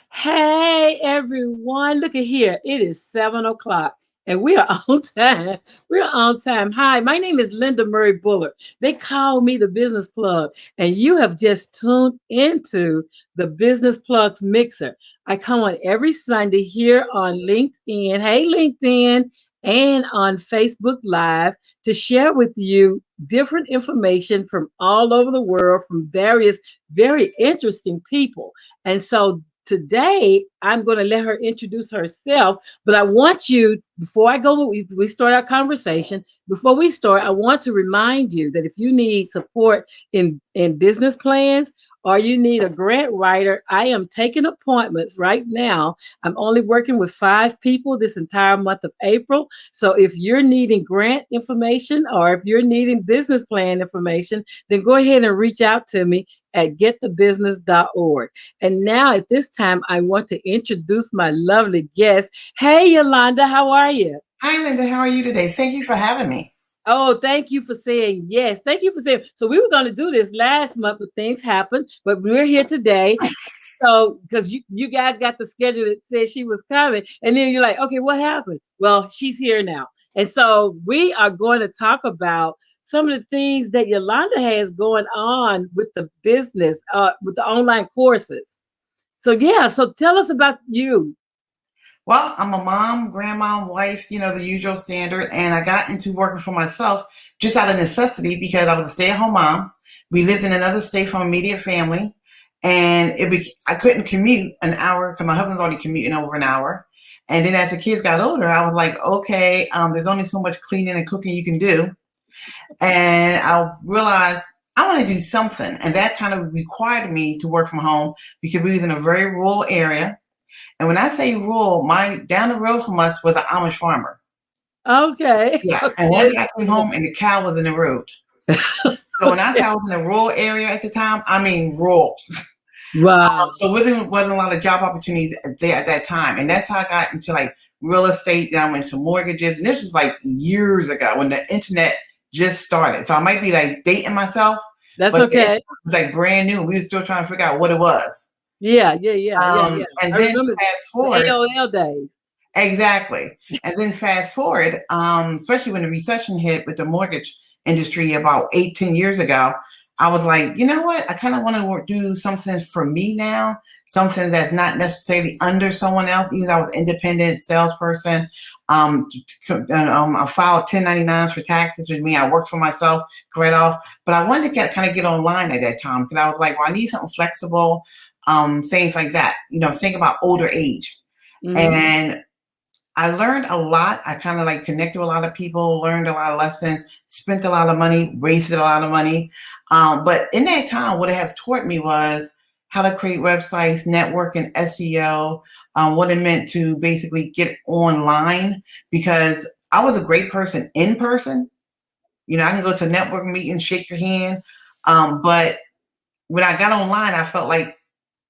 Hey everyone, look at here. It is 7 o'clock and we are on time. We're on time. Hi, my name is Linda Murray Bullard. They call me the Business Plug, and you have just tuned into the Business Plugs Mixer. I come on every Sunday here on LinkedIn. Hey, LinkedIn. And on Facebook Live to share with you different information from all over the world from various very interesting people. And so today I'm going to let her introduce herself, but I want you, before I go, we start our conversation. Before we start, I want to remind you that if you need support in business plans or you need a grant writer, I am taking appointments right now. I'm only working with 5 people this entire month of April. So if you're needing grant information or if you're needing business plan information, then go ahead and reach out to me at getthebusiness.org. And now at this time, I want to introduce my lovely guest. Hey, Yolanda, how are you? Hi, Linda. How are you today? Thank you for having me. Oh, thank you for saying yes. Thank you for saying. So we were going to do this last month, but things happened. But we're here today. So because you guys got the schedule that said she was coming, and then you're like, okay, what happened? Well, she's here now, and so we are going to talk about some of the things that Yolanda has going on with the business, with the online courses. So yeah, so tell us about you. Well, I'm a mom, grandma, wife, the usual standard. And I got into working for myself just out of necessity because I was a stay-at-home mom. We lived in another state from immediate family. And I couldn't commute an hour because my husband's already commuting over an hour. And then as the kids got older, I was like, okay, there's only so much cleaning and cooking you can do. And I realized I want to do something. And that kind of required me to work from home because we live in a very rural area. And when I say rural, my down the road from us was an Amish farmer. Okay, Yeah. And one okay, day I came home and the cow was in the road. So when I say okay. I was in a rural area at the time, I mean rural. Wow. So wasn't a lot of job opportunities there at that time. And that's how I got into like real estate. Then I went to mortgages. And this was like years ago when the internet just started. So I might be like dating myself, That's but it okay. was like brand new. We were still trying to figure out what it was. Yeah. And I then remember fast the forward. AOL days. Exactly. And then fast forward, especially when the recession hit with the mortgage industry about 8, 10 years ago, I was like, you know what? I kind of want to do something for me now, something that's not necessarily under someone else. Even though I was an independent salesperson, I filed 1099s for taxes with me. I worked for myself right off, but I wanted to kind of get online at that time because I was like, well, I need something flexible, things like that. Think about older age. Hmm. And I learned a lot. I kind of like connected with a lot of people, learned a lot of lessons, spent a lot of money, wasted a lot of money. But in that time, what it have taught me was how to create websites, network, and SEO, what it meant to basically get online because I was a great person in person. I can go to a network meeting, shake your hand. But when I got online, I felt like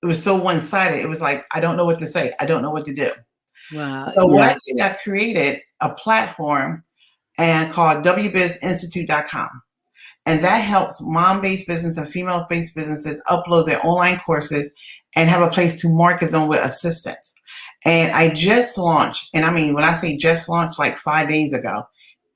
it was so one-sided. It was like, I don't know what to say. I don't know what to do. Wow. So what Yeah. I did, I created a platform and called wbizinstitute.com. And that helps mom-based business and female-based businesses upload their online courses and have a place to market them with assistance. And I just launched, and I mean, when I say just launched, like 5 days ago,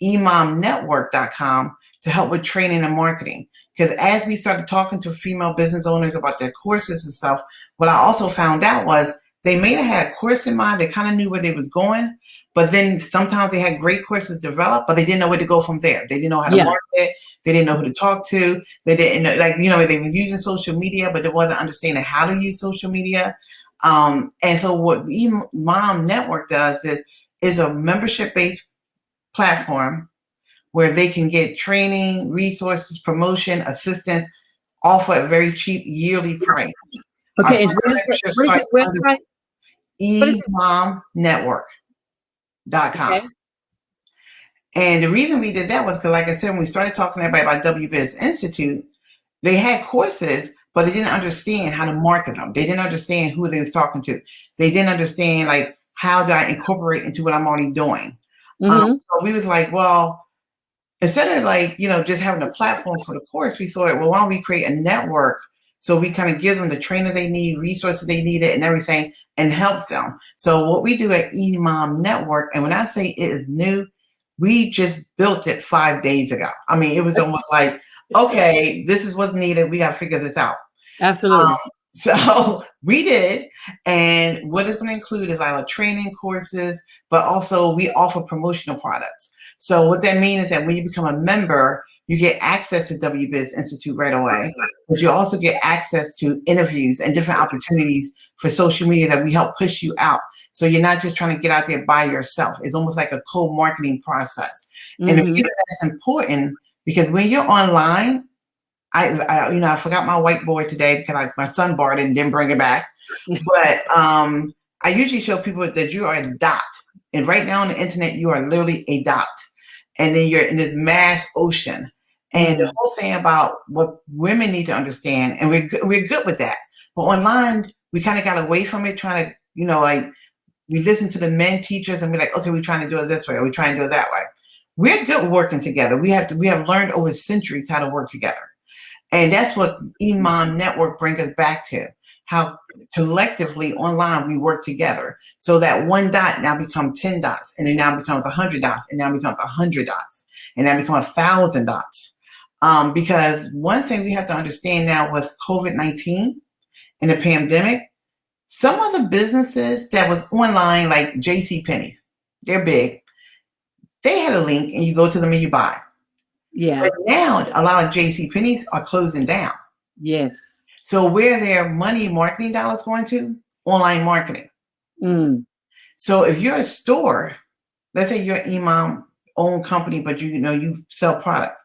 emomnetwork.com to help with training and marketing. Because as we started talking to female business owners about their courses and stuff, what I also found out was they may have had a course in mind. They kind of knew where they was going, but then sometimes they had great courses developed, but they didn't know where to go from there. They didn't know how to Yeah. market. They didn't know who to talk to. They didn't know, like, they were using social media, but they wasn't understanding how to use social media. And so what Mom Network does is a membership-based platform where they can get training, resources, promotion, assistance, all for a very cheap yearly price. Our Okay. And first membership what is your starts under website? What is it? emomnetwork.com. Okay. And the reason we did that was because, like I said, when we started talking to everybody about WBiz Institute, they had courses, but they didn't understand how to market them. They didn't understand who they was talking to. They didn't understand, like, how do I incorporate into what I'm already doing? Hmm. So we was like, well, instead of like, just having a platform for the course, we thought, well, why don't we create a network So we kind of give them the trainer they need, resources they needed, and everything, and help them. So what we do at eMom Network, and when I say it is new, we just built it 5 days ago. I mean, it was almost like, okay, this is what's needed. We got to figure this out. Um, Absolutely. so we did, and what it's going to include is our training courses, but also we offer promotional products. So what that means is that when you become a member, you get access to WBiz Institute right away, but you also get access to interviews and different opportunities for social media that we help push you out. So you're not just trying to get out there by yourself. It's almost like a co-marketing process. And the Hmm. reason that's important because when you're online, I forgot my whiteboard today because my son borrowed it and didn't bring it back. But I usually show people that you are a dot, and right now on the internet you are literally a dot, and then you're in this mass ocean. And the Hmm. whole thing about what women need to understand, and we're good with that, but online we kind of got away from it, trying to like we listen to the men teachers and we're like, okay, we're trying to do it this way, or we're trying to do it that way. We're good working together. We have learned over centuries how to work together. And that's what eMom Network brings us back to, how collectively online we work together. So that one dot now becomes 10 dots, and it now becomes 100 dots, and now becomes 100 dots, and now becomes 1,000 dots. Because one thing we have to understand now with COVID-19 and the pandemic, some of the businesses that was online, like JCPenney, they're big, they had a link and you go to them and you buy. Yeah. But now a lot of JCPenney's are closing down. Yes. So where their money marketing dollars going to? Online marketing. Mm. So if you're a store, let's say you're an eMom owned company, but you sell products,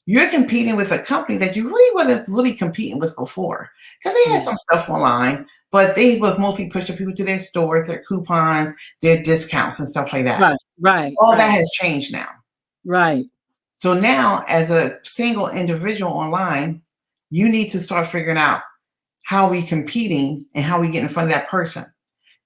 you're competing with a company that you really wasn't really competing with before. Because they had Yeah. some stuff online, but they was mostly pushing people to their stores, their coupons, their discounts and stuff like that. Right. Right. All that Right. has changed now. Right. So now as a single individual online, you need to start figuring out how we competing and how we get in front of that person,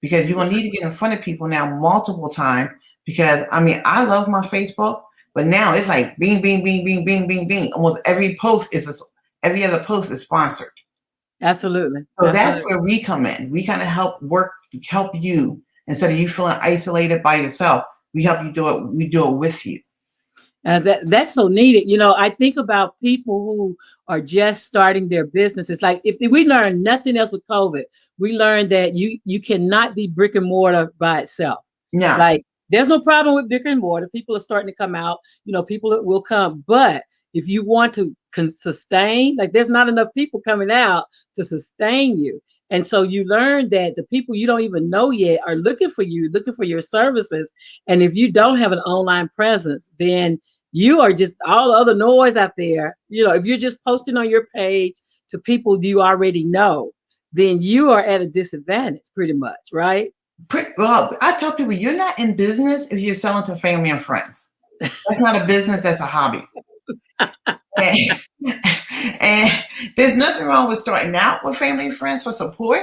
because you're gonna need to get in front of people now multiple times. Because I mean, I love my Facebook, but now it's like bing, bing, bing, bing, bing, bing, bing. Almost every other post is sponsored. Absolutely. So that's Absolutely. where we come in. We kind of help you instead of you feeling isolated by yourself. We help you do it. We do it with you. That's so needed. I think about people who are just starting their businesses. Like if we learn nothing else with COVID, we learned that you cannot be brick and mortar by itself. Yeah. Like there's no problem with brick and mortar. People are starting to come out. People will come. But if you want to sustain, like there's not enough people coming out to sustain you. And so you learn that the people you don't even know yet are looking for you, looking for your services. And if you don't have an online presence, then you are just all the other noise out there. If you're just posting on your page to people you already know, then you are at a disadvantage pretty much, right? Well, I tell people you're not in business if you're selling to family and friends. That's not a business. That's a hobby. And, and there's nothing wrong with starting out with family and friends for support.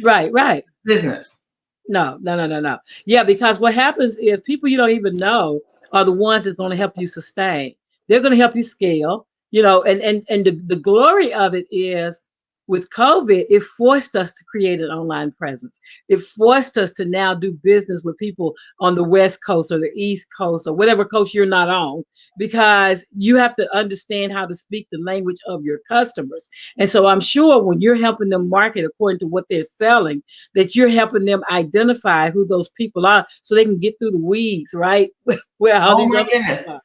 Right, right. Business. No, no, no, no, no. Yeah, because what happens is people you don't even know are the ones that's going to help you sustain. They're going to help you scale, and the glory of it is with COVID, it forced us to create an online presence. It forced us to now do business with people on the West Coast or the East Coast or whatever coast you're not on, because you have to understand how to speak the language of your customers. And so I'm sure when you're helping them market according to what they're selling, that you're helping them identify who those people are so they can get through the weeds, right? Where all Oh these my other goodness. people are.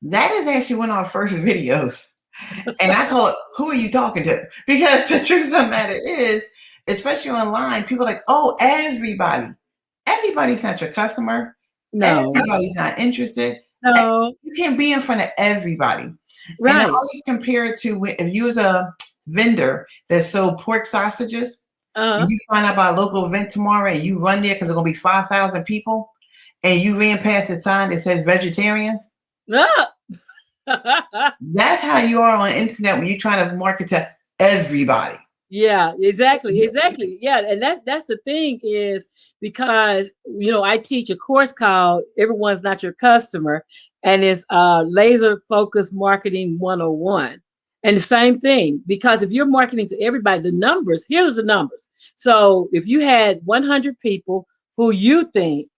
That is actually one of our first videos. And I call it, who are you talking to? Because the truth of the matter is, especially online, people are like, oh, everybody. Everybody's not your customer. No, Everybody's not interested. no, You can't be in front of everybody. And I right. always compare it to if you was a vendor that sold pork sausages, and Uh, you find out about a local event tomorrow and you run there because there's going to be 5,000 people, and you ran past the sign that says vegetarians. ah. That's how you are on the internet when you're trying to market to everybody. Yeah, exactly, exactly. Yeah, and that's the thing is because I teach a course called Everyone's Not Your Customer, and it's laser focused marketing 101. And the same thing, because if you're marketing to everybody, the numbers, here's the numbers. So if you had 100 people who you think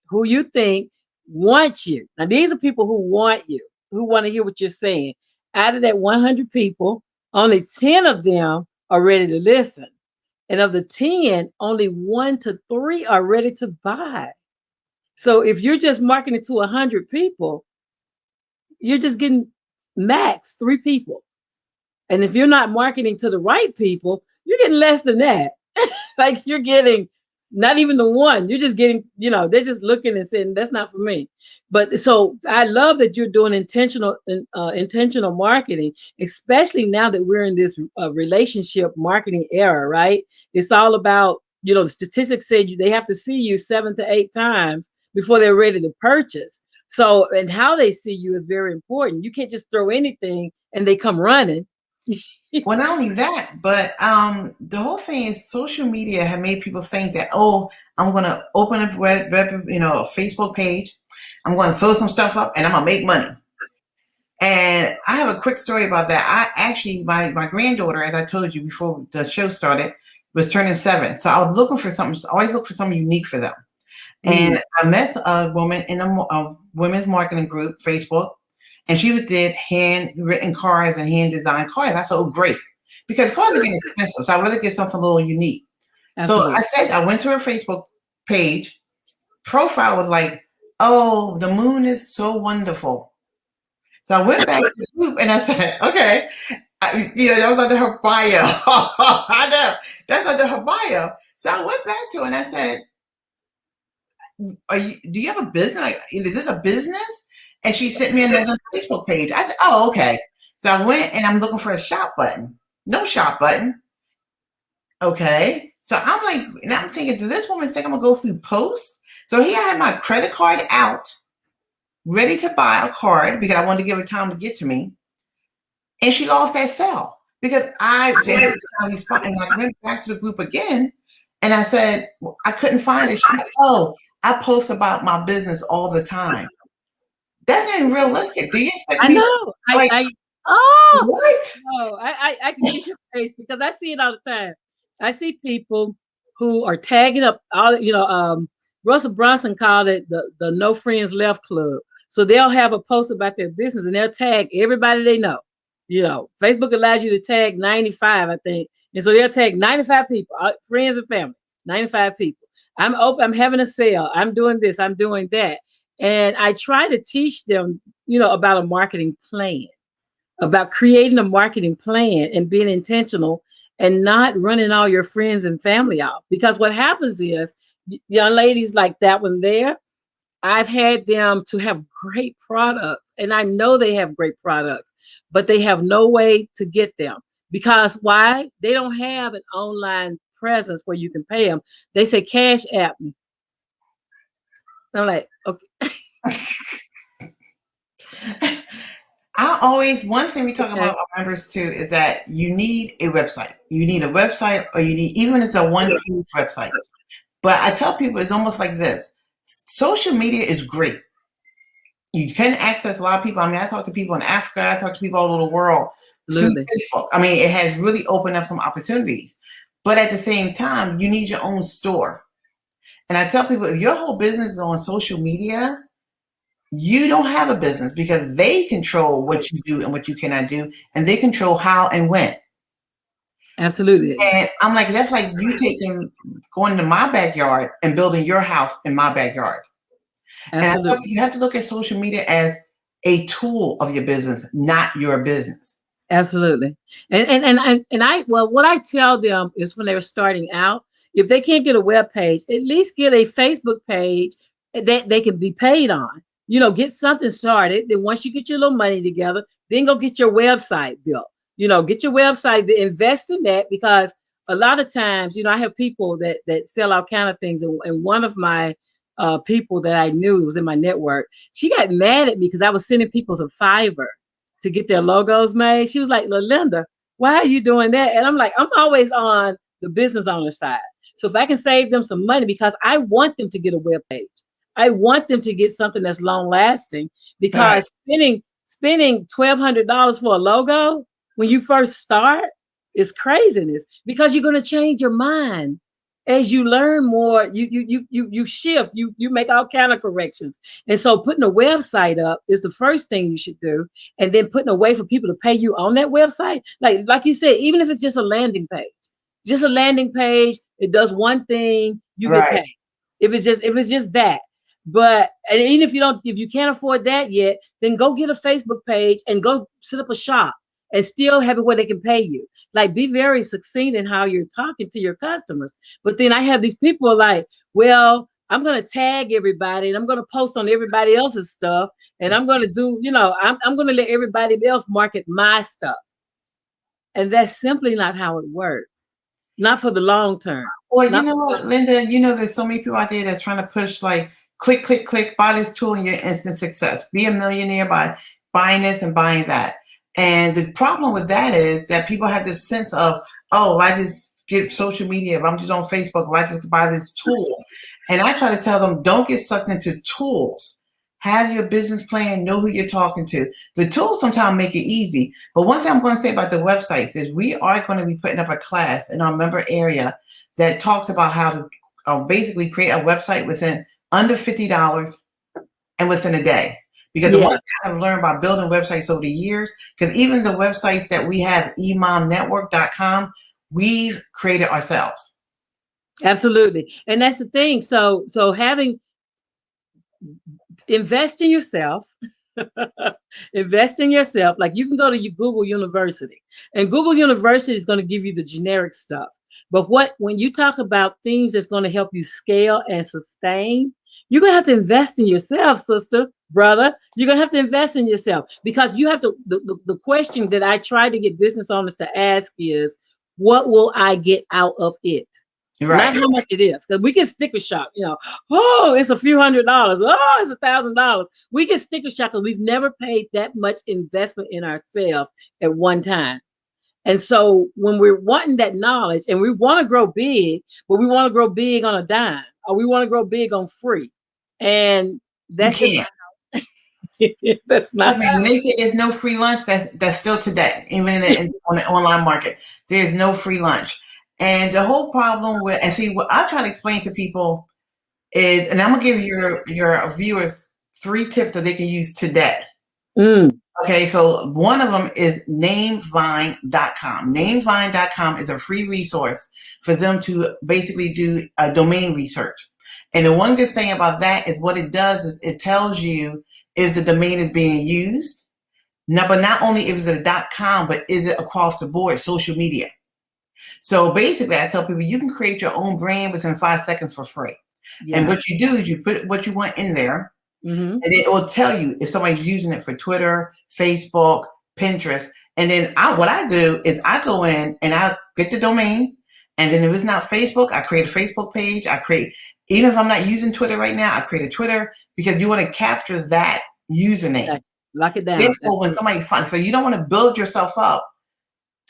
want you. Now these are people who want you, who want to hear what you're saying. Out of that 100 people, only 10 of them are ready to listen. And of the 10, only 1 to 3 are ready to buy. So if you're just marketing to 100 people, you're just getting max 3 people. And if you're not marketing to the right people, you're getting less than that. Like you're getting not even the one. You're just getting, they're just looking and saying that's not for me. But so I love that you're doing intentional marketing, especially now that we're in this relationship marketing era, right? It's all about, the statistics say they have to see you 7 to 8 times before they're ready to purchase. So, and how they see you is very important. You can't just throw anything and they come running. Well, not only that, but the whole thing is social media have made people think that, I'm going to open a a Facebook page. I'm going to throw some stuff up and I'm going to make money. And I have a quick story about that. I actually, my granddaughter, as I told you before the show started, was turning 7. So I was looking for something, always look for something unique for them. And I met a woman in a women's marketing group, Facebook, and she did handwritten cards and hand designed cards. I said, oh, great. Because cards are getting expensive. So I'd rather get something a little unique. Absolutely. So I went to her Facebook page. Profile was like, oh, the moon is so wonderful. So I went back to the group and I said, okay. That was under her bio. I know. That's under her bio. So I went back to her and I said, do you have a business? Like, is this a business? And she sent me another Facebook page. I said, oh, okay. So I went and I'm looking for a shop button. No shop button. Okay. So I'm like, and I'm thinking, does this woman think I'm gonna go through posts? So here I had my credit card out, ready to buy a card because I wanted to give her time to get to me. And she lost that sale because I went back to the group again and I said, I couldn't find it. She's like, oh, I post about my business all the time. That's not realistic. Do you expect me know. to, like, what? No, I can get your face because I see it all the time. I see people who are tagging up all, Russell Brunson called it the No Friends Left Club. So they'll have a post about their business and they'll tag everybody they know. Facebook allows you to tag 95, I think. And so they'll tag 95 people, friends and family, 95 people. I'm open, I'm having a sale, I'm doing this, I'm doing that. And I try to teach them, about a marketing plan, about creating a marketing plan and being intentional and not running all your friends and family off. Because what happens is, young ladies like that one there, I've had them to have great products, and I know they have great products, but they have no way to get them. Because why? They don't have an online presence where you can pay them. They say, cash app me. I'm like, okay. One thing we talk about our members too is that you need a website. You need a website, or you need, even if it's a one-page website. But I tell people it's almost like this. Social media is great. You can access a lot of people. I mean, I talk to people in Africa. I talk to people all over the world through Facebook. I mean, it has really opened up some opportunities. But at the same time, you need your own store. And I tell people, if your whole business is on social media, you don't have a business because they control what you do and what you cannot do, and they control how and when. Absolutely. And I'm like, that's like you going to my backyard and building your house in my backyard. Absolutely. And I tell you have to look at social media as a tool of your business, not your business. Absolutely. And what I tell them is when they're starting out, if they can't get a web page, at least get a Facebook page that they can be paid on. Get something started. Then once you get your little money together, then go get your website built. Get your website, invest in that, because a lot of times, I have people that sell all kind of things. And one of my people that I knew was in my network, she got mad at me because I was sending people to Fiverr to get their logos made. She was like, Linda, why are you doing that? And I'm like, I'm always on the business owner side. So if I can save them some money, because I want them to get a web page. I want them to get something that's long lasting, because spending $1,200 for a logo when you first start, it's craziness because you're going to change your mind as you learn more. You shift, you make all kind of corrections. And so putting a website up is the first thing you should do, and then putting a way for people to pay you on that website, like you said, even if it's just a landing page, just a landing page, it does one thing, you get Right. paid. If it's just that. But and even if you can't afford that yet, then go get a Facebook page and go set up a shop and still have it where they can pay you. Like, be very succinct in how you're talking to your customers. But then I have these people like, well, I'm going to tag everybody and I'm going to post on everybody else's stuff. And I'm going to do, I'm going to let everybody else market my stuff. And that's simply not how it works. Not for the long term. Well, you Not know for the what, long Linda, there's so many people out there that's trying to push like click, click, click, buy this tool and your instant success. Be a millionaire by buying this and buying that. And the problem with that is that people have this sense of, oh, I just get social media, if I'm just on Facebook, if I just buy this tool. And I try to tell them, don't get sucked into tools. Have your business plan, know who you're talking to. The tools sometimes make it easy. But one thing I'm going to say about the websites is we are going to be putting up a class in our member area that talks about how to basically create a website within under $50 and within a day. Because the one Yeah, thing I've learned about building websites over the years, because even the websites that we have, emomnetwork.com, we've created ourselves. absolutely. And that's the thing. So having invest in yourself. Invest in yourself. Like, you can go to Google University, and Google University is going to give you the generic stuff. But when you talk about things that's going to help you scale and sustain, you're going to have to invest in yourself, sister, brother. You're going to have to invest in yourself, because you have to. The question that I try to get business owners to ask is, what will I get out of it? Not Right. how much it is, because we can sticker shock. Oh, it's a few $100s. Oh, it's $1,000. We can sticker shock because we've never paid that much investment in ourselves at one time. And so when we're wanting that knowledge and we want to grow big, but we want to grow big on a dime, or we want to grow big on free, and You that's just can't. not that's not Trust me, when they say there's no free lunch, that's still today, even on the online market. There's no free lunch. And the whole problem with, and see, what I try to explain to people is, and I'm gonna give your viewers 3 tips that they can use today. Mm, Okay, so one of them is namevine.com. Namevine.com is a free resource for them to basically do a domain research. And the one good thing about that is what it does is it tells you if the domain is being used. Now, but not only is it a .com, but is it across the board, social media. So basically, I tell people you can create your own brand within 5 seconds for free. And yeah. what you do is you put what you want in there, Hmm. and it will tell you if somebody's using it for Twitter, Facebook, Pinterest. And then what I do is I go in and I get the domain. And then if it's not Facebook, I create a Facebook page. Even if I'm not using Twitter right now, I create a Twitter, because you want to capture that username. Okay. Lock it down. Therefore, when somebody finds, so you don't want to build yourself up.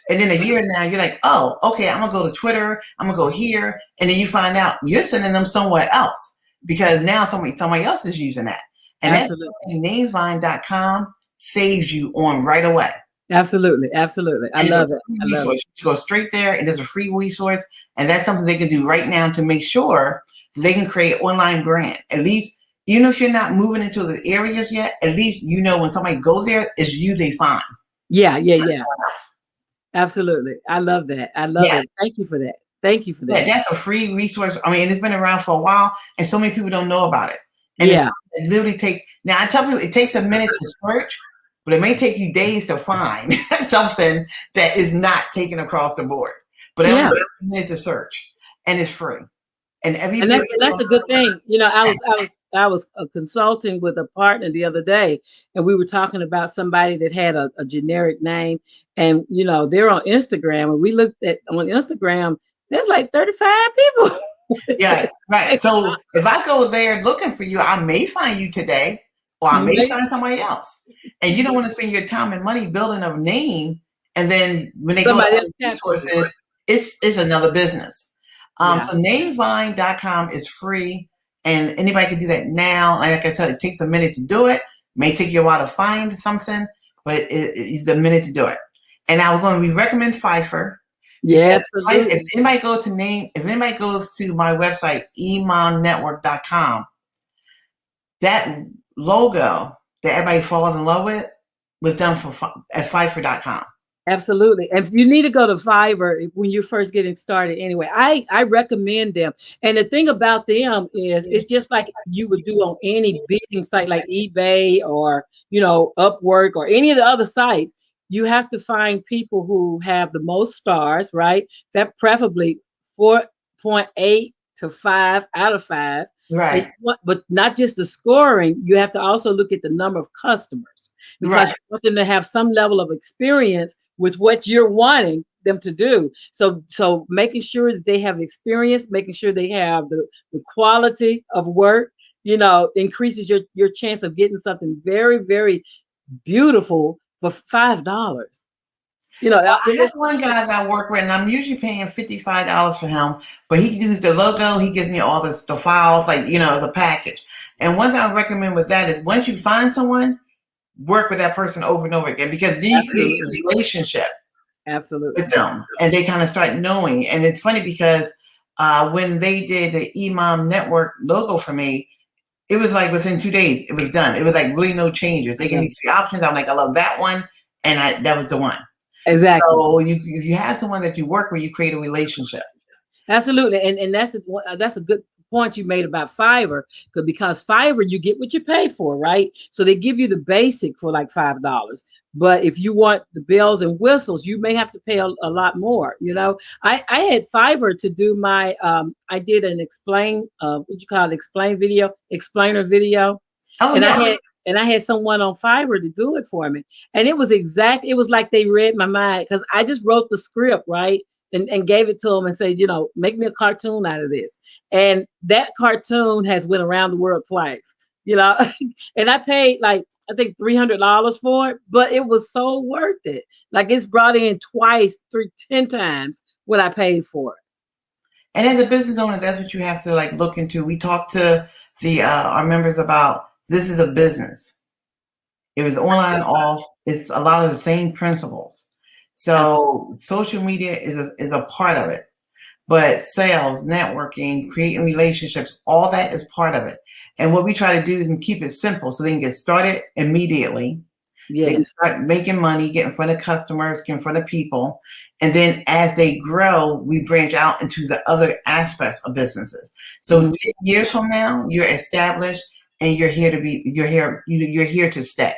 And then a year now, you're like, oh, okay, I'm going to go to Twitter. I'm going to go here. And then you find out you're sending them somewhere else, because now somebody else is using that. And that's Absolutely. something namevine.com saves you on right away. Absolutely. Absolutely. I And it's a love it. free I love it. resource. You go straight there, and there's a free resource. And that's something they can do right now to make sure they can create an online brand. At least, even if you're not moving into the areas yet, at least when somebody goes there, it's you they find. Yeah. Yeah. Not Yeah. someone else. Absolutely. I love that. I love Yeah. it. Thank you for that. Thank you for Yeah, that. that's a free resource. I mean, it's been around for a while, and so many people don't know about it. And Yeah. it literally takes. Now, I tell people it takes a minute to search, but it may take you days to find something that is not taken across the board. But it only Yeah. takes a minute to search, and it's free. And every And business that's a good thing. I was consulting with a partner the other day, and we were talking about somebody that had a generic name, and they're on Instagram, and we looked at on Instagram, there's like 35 people. yeah, right. So if I go there looking for you, I may find you today, or I may Maybe find somebody else. And you don't want to spend your time and money building a name, and then when they go to somebody else other captures it. resources, it's another business. Yeah. So namevine.com is free, and anybody can do that now. Like I said, it takes a minute to do it. May take you a while to find something, but it's a minute to do it. And I was going to recommend Fiverr Yeah, because if absolutely. anybody goes to my website, emomnetwork.com, that logo that everybody falls in love with was done at Fiverr.com. Absolutely. And you need to go to Fiverr when you're first getting started anyway. I recommend them. And the thing about them is it's just like you would do on any bidding site like eBay or, Upwork or any of the other sites. You have to find people who have the most stars, right? That preferably 4.8 to 5 out of 5. And Right, but not just the scoring, you have to also look at the number of customers because right. you want them to have some level of experience with what you're wanting them to do. So making sure that they have experience, making sure they have the quality of work, increases your chance of getting something very, very beautiful for $5. Well, I have It's one guy that I work with, and I'm usually paying $55 for him, but he uses the logo. He gives me all the files, like the package. And one thing I recommend with that is once you find someone, work with that person over and over again because then you create absolutely, a relationship absolutely, with them, and they kind of start knowing. And it's funny because when they did the Imam Network logo for me, it was like within 2 days it was done. It was like really no changes. They gave yeah, me 3 options. I'm like, I love that one, and that was the one. exactly. So if you have someone that you work with, you create a relationship. Absolutely, and that's a good point you made about Fiverr, because Fiverr you get what you pay for, right? So they give you the basic for like $5, but if you want the bells and whistles, you may have to pay a lot more. I had Fiverr to do my I did an what you call it, explainer video, Oh and I yeah. had and I had someone on Fiverr to do it for me, and it was like they read my mind because I just wrote the script, right, and gave it to them and said, make me a cartoon out of this. And that cartoon has went around the world twice, you know, and I paid like, I think $300 for it, but it was so worth it. Like it's brought in twice, 10 times what I paid for it. And as a business owner, that's what you have to like look into. We talk to the our members about this is a business. It was online and off. It's a lot of the same principles. Absolutely. So social media is a part of it. But sales, networking, creating relationships, all that is part of it. And what we try to do is keep it simple so they can get started immediately. They can Yes. start making money, get in front of customers, get in front of people. And then as they grow, we branch out into the other aspects of businesses. So Mhm. 10 years from now, you're established and you're here to stay.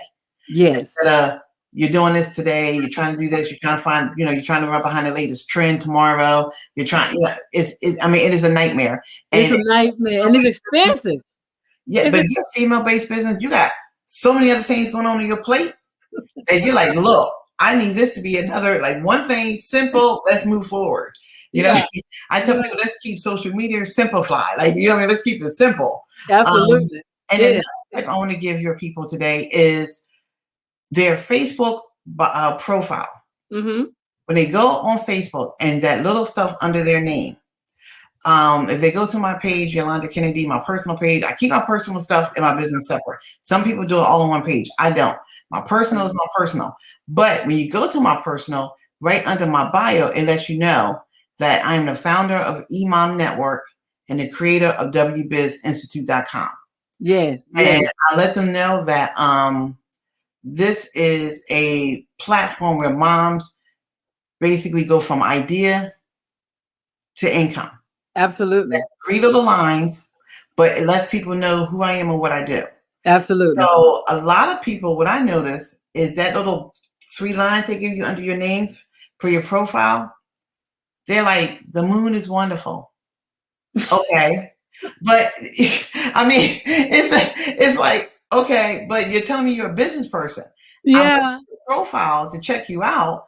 Yes. Instead of you're doing this today, you're trying to do this, you're trying to find, you're trying to run behind the latest trend tomorrow. You're trying, I mean, it is a nightmare. It's And a nightmare and it's expensive. yeah, It's but ex- you're a female-based business. You got so many other things going on your plate, and you're like, look, I need this to be another like one thing simple. Let's move forward. You know, yeah, I tell yeah, people let's keep social media simplified. Like what I mean, let's keep it simple. Um, absolutely. and It another is. tip I want to give your people today is their Facebook profile. Hmm. When they go on Facebook and that little stuff under their name, if they go to my page, Yolanda Kennedy, my personal page, I keep my personal stuff and my business separate. Some people do it all on one page. I don't. My personal is my personal. But when you go to my personal, right under my bio, it lets you know that I am the founder of Imam Network and the creator of WBizInstitute.com. Yes, And yes, I let them know that this is a platform where moms basically go from idea to income. That's absolutely, 3 little lines, but it lets people know who I am and what I do. absolutely. So a lot of people, what I notice is that little 3 lines they give you under your names for your profile, they're like, the moon is wonderful. Okay. But I mean, it's like, okay, but you're telling me you're a business person. I'm looking Yeah, at your profile to check you out.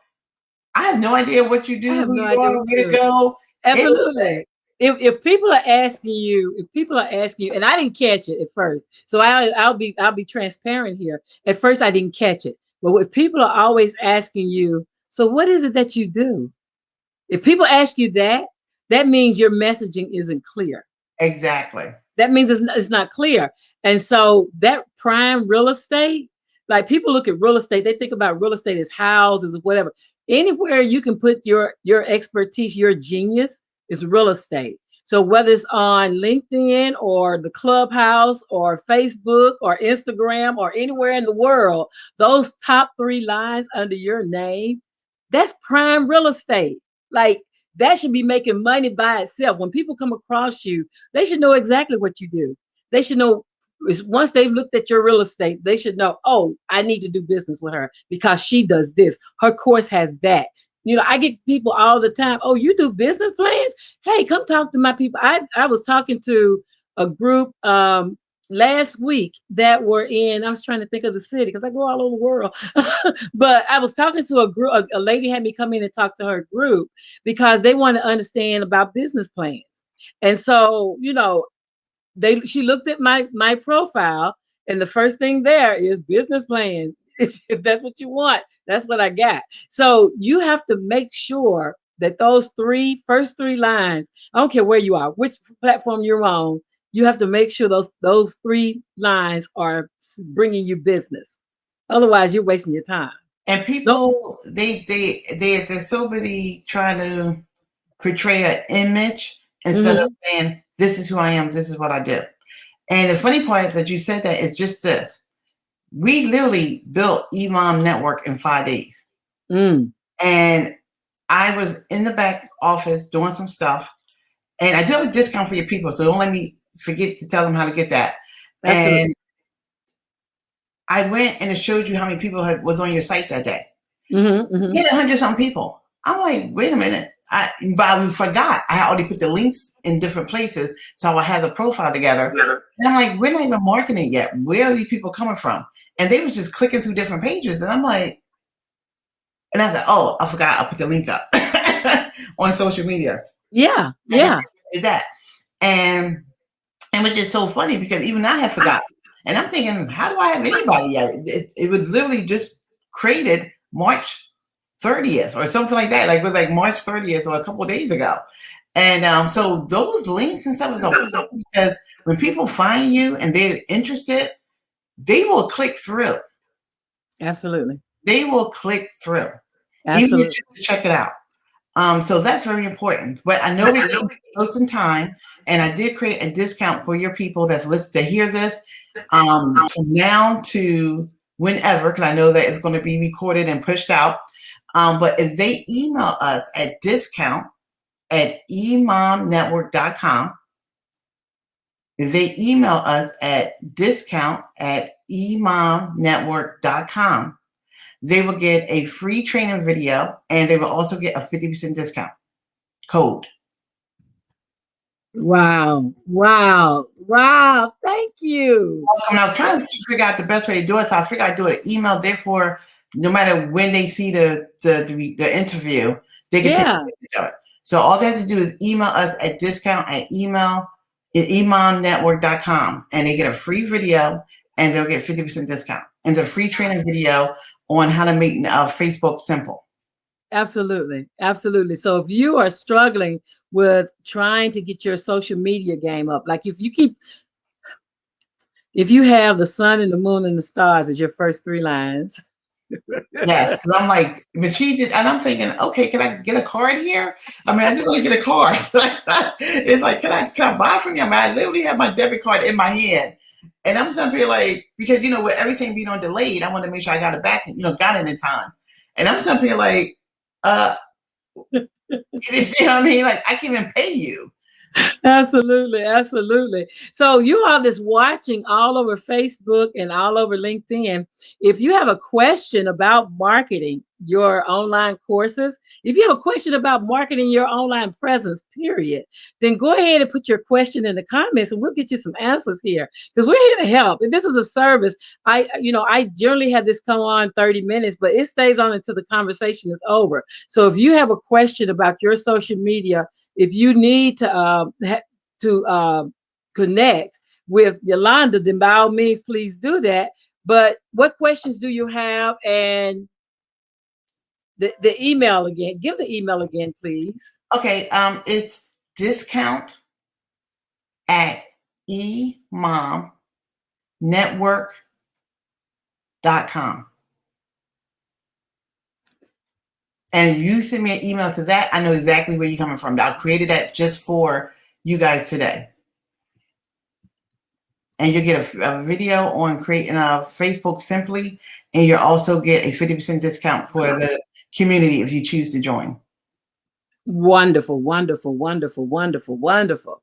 I have no idea what you I do, have who no you idea are, what where to to do. go, anything. Absolutely. If people are asking you, and I didn't catch it at first, so I'll be transparent here. At first, I didn't catch it, but if people are always asking you, so what is it that you do? If people ask you that, that means your messaging isn't clear. Exactly. That means it's not clear. And so that prime real estate, like people look at real estate, they think about real estate as houses or whatever. Anywhere you can put your expertise, your genius is real estate. So whether it's on LinkedIn or the Clubhouse or Facebook or Instagram or anywhere in the world, those top three lines under your name, that's prime real estate. Like that should be making money by itself. When people come across you, they should know exactly what you do. They should know once they've looked at your real estate, they should know, oh, I need to do business with her because she does this. Her course has that. I get people all the time, oh, you do business plans? Hey, come talk to my people. I was talking to a group last week that were I was trying to think of the city because I go all over the world. But I was talking to a group, a lady had me come in and talk to her group because they want to understand about business plans. And so, she looked at my profile, and the first thing there is business plan. If that's what you want, that's what I got. So you have to make sure that those first three lines, I don't care where you are, which platform you're on, you have to make sure those three lines are bringing you business. Otherwise, you're wasting your time. And Nope. people, they're so busy trying to portray an image instead of Mm-hmm. saying, this is who I am, this is what I do. And the funny part is that you said that is just this. We literally built Imam Network in 5 days. Mm. And I was in the back office doing some stuff. And I do have a discount for your people, so don't let me forget to tell them how to get that. Absolutely. And I went and it showed you how many people was on your site that day. Mm-hmm, mm-hmm. You had 100-some people. I'm like, wait a minute. But I forgot. I had already put the links in different places, so I had the profile together. And I'm like, we're not even marketing yet. Where are these people coming from? And they was just clicking through different pages, and I'm like, and I said, oh, I forgot. I put the link up on social media. Yeah, I yeah. did that, and which is so funny because even I had forgotten. And I'm thinking, how do I have anybody yet? It was literally just created March 30th or something like that. Like it was like March 30th or a couple of days ago. And so those links and stuff is important because when people find you and they're interested, they will click through. Absolutely. They will click through, even Absolutely. just to check it out. So that's very important. But I know we're getting close in time, and I did create a discount for your people that's listening to hear this from now to whenever, because I know that it's going to be recorded and pushed out. But if they email us at discount@emomnetwork.com, if they email us at discount@emomnetwork.com, they will get a free training video and they will also get a 50% discount code. Wow. Wow. Wow. Thank you. And I was trying to figure out the best way to do it, so I figured I'd do an email. Therefore, no matter when they see the interview, they can take Yeah. advantage of it. So all they have to do is email us at discount@emomnetwork.com, and they get a free video, and they'll get 50% discount, and the free training video on how to make Facebook simple. Absolutely. Absolutely. So if you are struggling with trying to get your social media game up, like if you have the sun and the moon and the stars as your first three lines. Yes, because I'm like, but she did, and I'm thinking, okay, can I get a card here? I mean, I just want to get a card. It's like, can I buy from you? I mean, I literally have my debit card in my hand, and I'm simply like, because with everything being on delayed, I want to make sure I got it back, got it in time, and I'm simply like, you know what I mean? Like, I can't even pay you. Absolutely, absolutely. So you are this watching all over Facebook and all over LinkedIn. If you have a question about marketing your online courses, if you have a question about marketing your online presence, period, then go ahead and put your question in the comments and we'll get you some answers here because we're here to help. And this is a service. I generally have this come on 30 minutes, but it stays on until the conversation is over. So if you have a question about your social media, if you need to connect with Yolanda, then by all means, please do that. But what questions do you have? And the email again. Give the email again, please. Okay, it's discount@emomnetwork.com. And you send me an email to that, I know exactly where you're coming from. I created that just for you guys today. And you get a video on creating a Facebook simply, and you'll also get a 50% discount for the community if you choose to join. Wonderful, wonderful, wonderful, wonderful, wonderful.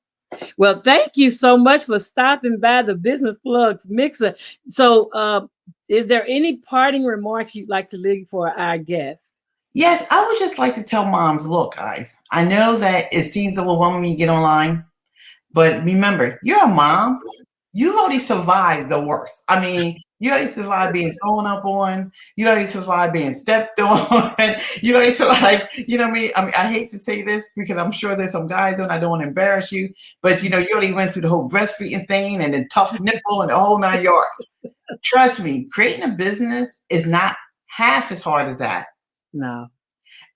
Well, thank you so much for stopping by the Business Plugs Mixer. So, is there any parting remarks you'd like to leave for our guest? Yes, I would just like to tell moms, look, guys, I know that it seems overwhelming when you get online, but remember, you're a mom. You've already survived the worst. I mean, you already survived being thrown up on. You already survived being stepped on. You already survived, you know what I mean? I hate to say this because I'm sure there's some guys and I don't want to embarrass you, but you know, you already went through the whole breastfeeding thing and the tough nipple and the whole 9 yards. Trust me, creating a business is not half as hard as that. No.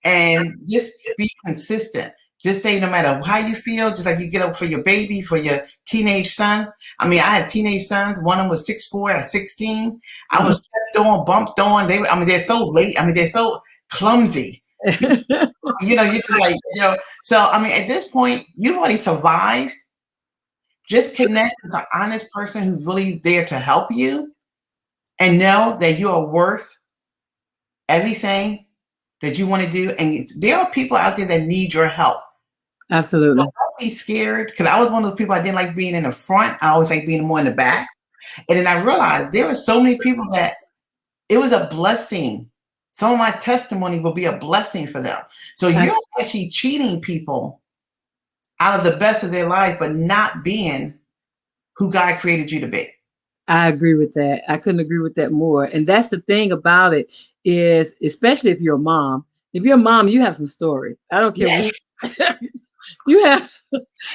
And just be consistent. Just stay no matter how you feel, just like you get up for your baby, for your teenage son. I mean, I have teenage sons. One of them was 6'4" at 16. I was stepped on, bumped on. They're so late. I mean, they're so clumsy. You know, you're just like, you know. So, I mean, at this point, you've already survived. Just connect with an honest person who's really there to help you and know that you are worth everything that you want to do. And there are people out there that need your help. Absolutely. So don't be scared, because I was one of those people, I didn't like being in the front. I always like being more in the back. And then I realized there were so many people that it was a blessing. Some of my testimony will be a blessing for them. So you're actually cheating people out of the best of their lives, but not being who God created you to be. I agree with that. I couldn't agree with that more. And that's the thing about it is, especially if you're a mom. If you're a mom, you have some stories. I don't care Yes. what you have.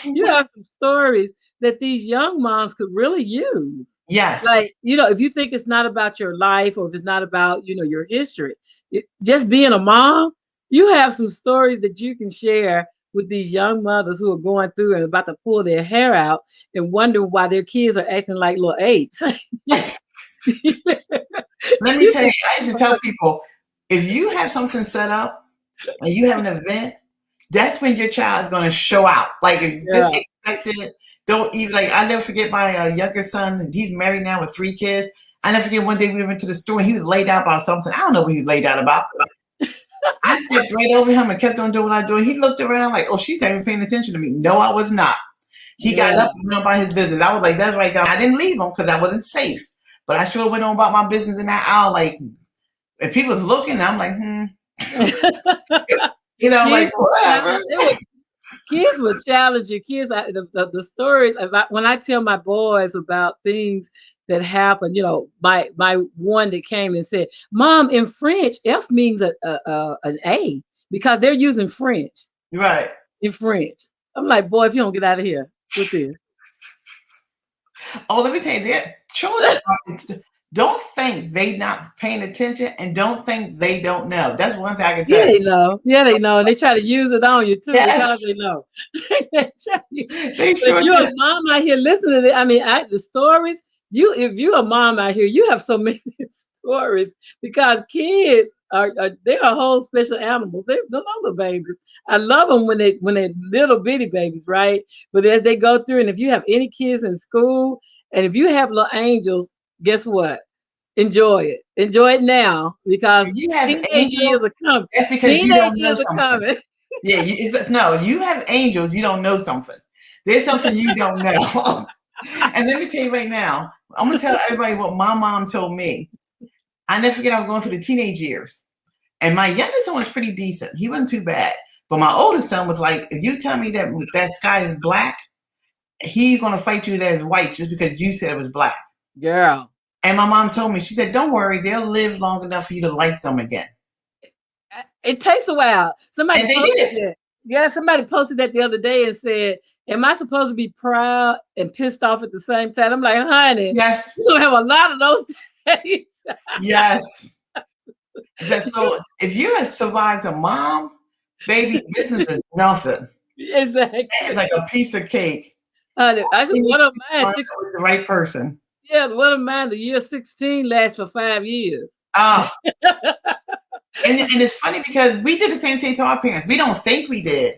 You have some stories that these young moms could really use. Yes. Like, you know, if you think it's not about your life or if it's not about, you know, your history, just being a mom, you have some stories that you can share with these young mothers who are going through and about to pull their hair out and wondering why their kids are acting like little apes. Let me tell you, I used to tell people, if you have something set up and you have an event, that's when your child is going to show out. Like, if just expect it. Don't even, like, I never forget my younger son. He's married now with 3 kids. I never forget one day we went to the store and he was laid out about something. I don't know what he was laid out about. I stepped right over him and kept on doing what I do. He looked around like, oh, she's not even paying attention to me. No, I was not. He got up and went about his business. I was like, that's right, God. I didn't leave him because I wasn't safe. But I sure went on about my business in that aisle. Like, if people was looking, I'm like, you know, like, whatever. Kids will challenge you. Kids, the stories about when I tell my boys about things that happen, you know, my one that came and said, "Mom, in French, F means an A because they're using French." Right. In French. I'm like, boy, if you don't get out of here with this. Oh, let me tell you, children don't think they not paying attention and don't think they don't know. That's one thing I can tell Yeah, you. they know. Yeah, they know. And they try to use it on you too because Yes. they know. They But sure if you're do. a mom out here listening to it, I mean, the stories, if you're a mom out here, you have so many stories because kids they're a whole special animals. They're little babies. I love them when they're little bitty babies, right? But as they go through, and if you have any kids in school, and if you have little angels, guess what? Enjoy it. Enjoy it now because If you have teenage angels, years are coming. that's because you Teenage don't know years are something. coming. Yeah, no, you have angels, you don't know something. There's something you don't know. And let me tell you right now, I'm going to tell everybody what my mom told me. I never forget I was going through the teenage years. And my youngest son was pretty decent. He wasn't too bad. But my oldest son was like, if you tell me that sky is black, he's going to fight you that it's white just because you said it was black. Girl. And my mom told me, she said, don't worry, they'll live long enough for you to like them again. It takes a while. Somebody posted that. Yeah, somebody posted that the other day and said, am I supposed to be proud and pissed off at the same time? I'm like, honey, yes, you're going to have a lot of those days. Yes. So if you have survived a mom, baby, business is nothing. Exactly. It's like a piece of cake. Honey, one of mine, with the right person. Yeah, one of mine, the year 16 lasts for 5 years. Ah. And it's funny because we did the same thing to our parents. We don't think we did,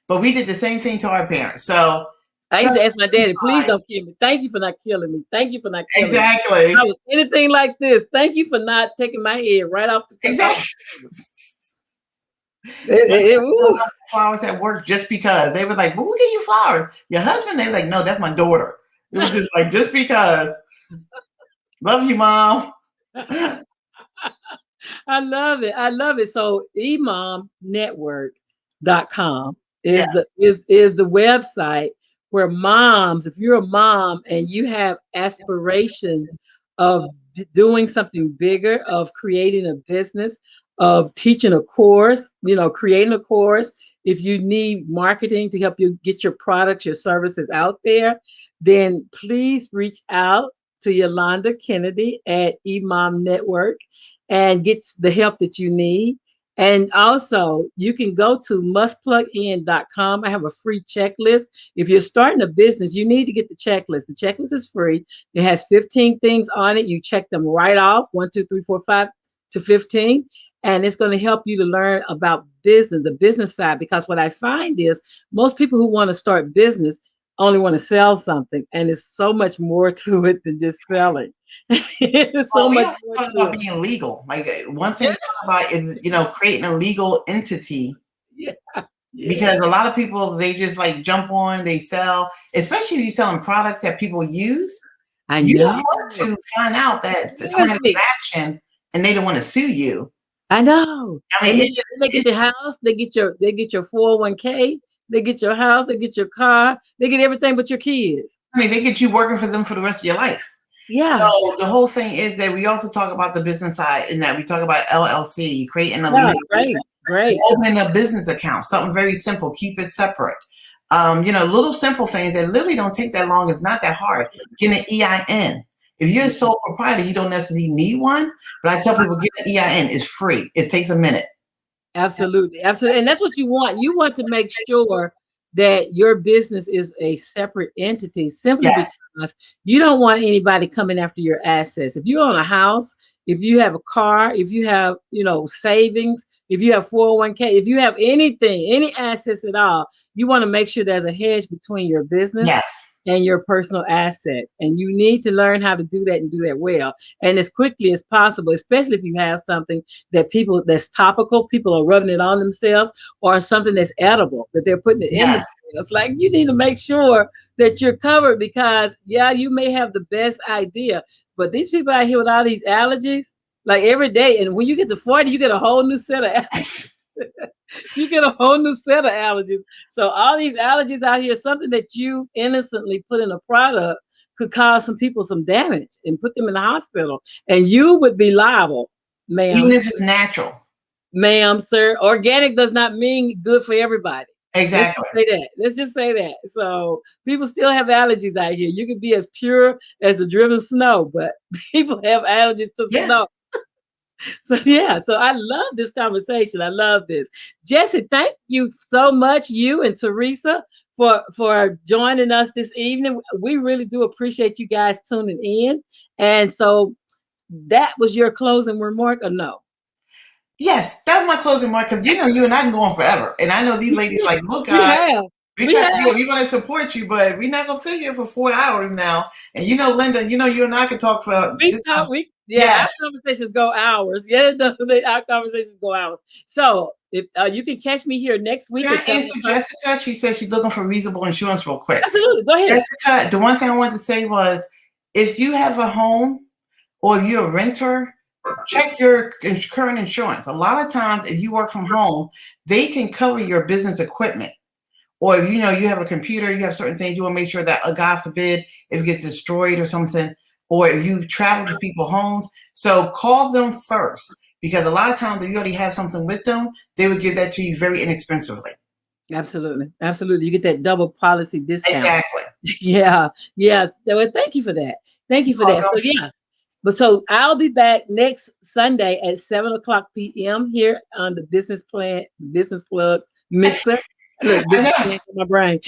but we did the same thing to our parents. So I used trust to ask my me, daddy, please don't kill me. Thank you for not killing me. Thank you for not killing me. If I exactly. was anything like this, thank you for not taking my head right off off Exactly. the table. Woo. Flowers at work just because they were like, "Well, who gave you flowers? Your husband?" They were like, "No, that's my daughter." It was just like just because. Love you, mom. I love it. I love it. So emomnetwork.com Yeah. is the website where moms, if you're a mom and you have aspirations of doing something bigger, of creating a business, of teaching a course, creating a course, if you need marketing to help you get your products, your services out there, then please reach out to Yolanda Kennedy at Emom Network and get the help that you need. And also, you can go to mustplugin.com. I have a free checklist. If you're starting a business, you need to get the checklist. The checklist is free. It has 15 things on it. You check them right off 1, 2, 3, 4, 5 to 15. And it's going to help you to learn about business, the business side. Because what I find is most people who want to start business only want to sell something. And it's so much more to it than just selling. There's so Well, we much also more talk to about it. being legal. Like one thing Yeah, we talk about is creating a legal entity yeah, yeah. because a lot of people they just like jump on, they sell, especially if you're selling products that people use. I You don't know. want to find out that somebody has an Seriously, action and they don't want to sue you. I know. I mean, And then it's just they get it's. your house, they get your 401k, they get your house, they get your car, they get everything but your kids. I mean, they get you working for them for the rest of your life. So Yeah, the whole thing is that we also talk about the business side in that we talk about LLC, creating a yeah, legal great, great. opening a business account, something very simple, keep it separate. Little simple things that literally don't take that long. It's not that hard. Get an EIN. If you're a Yeah, sole proprietor, you don't necessarily need one. But I tell people, get an EIN. It's free. It takes a minute. absolutely, absolutely. And that's what you want. You want to make sure that your business is a separate entity simply Yes. because you don't want anybody coming after your assets. If you own a house, if you have a car, if you have, savings, if you have 401k, if you have anything, any assets at all, you want to make sure there's a hedge between your business Yes. and your personal assets. And you need to learn how to do that and do that well. And as quickly as possible, especially if you have something that's topical, people are rubbing it on themselves, or something that's edible that they're putting it in Yes. themselves. Like you need to make sure that you're covered because yeah, you may have the best idea, but these people out here with all these allergies, like every day, and when you get to 40, you get a whole new set of Yes. you get a whole new set of allergies. So all these allergies out here, something that you innocently put in a product could cause some people some damage and put them in the hospital. And you would be liable, Even ma'am, if it's natural. ma'am, sir. Organic does not mean good for everybody. Let's just Exactly. say that. Let's just say that. So people still have allergies out here. You can be as pure as the driven snow, but people have allergies to Yeah. snow. So yeah, so I love this conversation. I love this. Jesse, thank you so much, you and Teresa, for joining us this evening. We really do appreciate you guys tuning in. And so that was your closing remark or no? Yes. That was my closing remark because you and I can go on forever. And I know these ladies like, look, We guys. have. We We try, have. yeah, we want to support you, but we're not gonna sit here for 4 hours now. And Linda, you and I can talk for We this. talk, we yeah, our Yes, conversations go hours. Yeah, our conversations go hours. So if you can catch me here next week can at I seven answer o'clock. Jessica? She said she's looking for reasonable insurance real quick. Absolutely. Go ahead. Jessica, the one thing I wanted to say was, if you have a home or if you're a renter, check your current insurance. A lot of times, if you work from home, they can cover your business equipment. Or if you have a computer, you have certain things you want to make sure that, God forbid, if it gets destroyed or something, or if you travel to people's homes, so call them first because a lot of times if you already have something with them, they would give that to you very inexpensively. Absolutely. Absolutely. You get that double policy discount. Exactly. Yeah. Yeah. Well, thank you for that. Thank you You're for that. So welcome. yeah. But so I'll be back next Sunday at 7 o'clock p.m. here on the Business Plan, Business Plugs Mixer. Look, I know. business plans in my brain.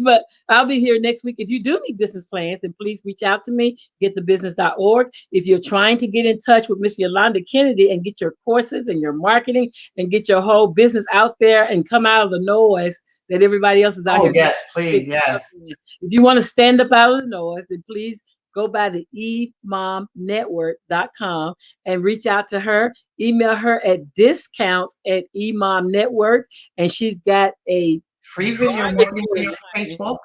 But I'll be here next week. If you do need business plans, then please reach out to me, getthebusiness.org. If you're trying to get in touch with Miss Yolanda Kennedy and get your courses and your marketing and get your whole business out there and come out of the noise that everybody else is out Oh here doing, yes, please, fixing stuff yes. in. If you want to stand up out of the noise, then please go by the emomnetwork.com and reach out to her. Email her at discounts at emomnetwork, and she's got a Free video bargain marketing for for you, your honey. Facebook.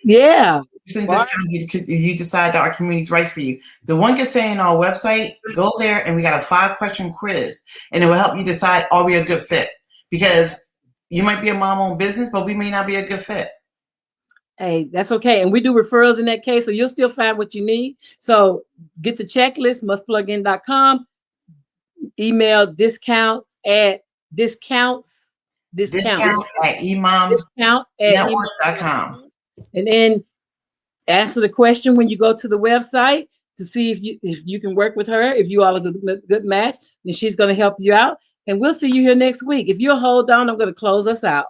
Yeah. Using Bargain. discount, you decide that our community is right for you. The one good thing on our website, go there and we got a 5-question quiz, and it will help you decide are we a good fit? Because you might be a mom-owned business, but we may not be a good fit. Hey, that's okay. And we do referrals in that case, so you'll still find what you need. So get the checklist, mustplugin.com, email discounts, discount, Discount at discount at emomnetwork.com. emom.com. And then answer the question when you go to the website to see if you can work with her. If you all are a good match, then she's going to help you out. And we'll see you here next week. If you'll hold on, I'm going to close us out.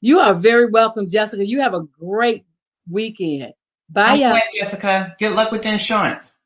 You are very welcome, Jessica. You have a great weekend. Bye, I'm y'all. glad, Jessica. Good luck with the insurance.